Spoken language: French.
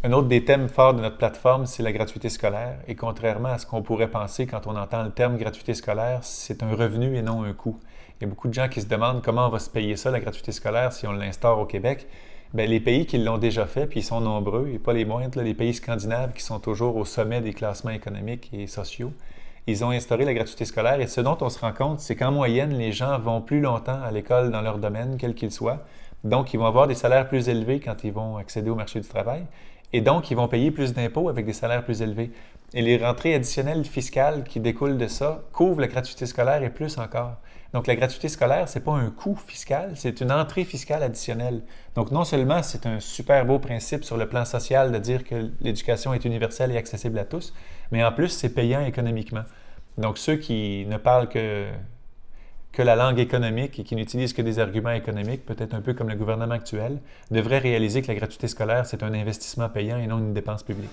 Un autre des thèmes forts de notre plateforme, c'est la gratuité scolaire. Et contrairement à ce qu'on pourrait penser quand on entend le terme gratuité scolaire, c'est un revenu et non un coût. Il y a beaucoup de gens qui se demandent comment on va se payer ça, la gratuité scolaire, si on l'instaure au Québec. Bien, les pays qui l'ont déjà fait, puis ils sont nombreux, et pas les moindres, les pays scandinaves qui sont toujours au sommet des classements économiques et sociaux, ils ont instauré la gratuité scolaire. Et ce dont on se rend compte, c'est qu'en moyenne, les gens vont plus longtemps à l'école dans leur domaine, quel qu'il soit. Donc, ils vont avoir des salaires plus élevés quand ils vont accéder au marché du travail. Et donc, ils vont payer plus d'impôts avec des salaires plus élevés. Et les rentrées additionnelles fiscales qui découlent de ça couvrent la gratuité scolaire et plus encore. Donc, la gratuité scolaire, ce n'est pas un coût fiscal, c'est une entrée fiscale additionnelle. Donc, non seulement c'est un super beau principe sur le plan social de dire que l'éducation est universelle et accessible à tous, mais en plus, c'est payant économiquement. Donc, ceux qui ne parlent que la langue économique et qui n'utilisent que des arguments économiques, peut-être un peu comme le gouvernement actuel, devraient réaliser que la gratuité scolaire, c'est un investissement payant et non une dépense publique.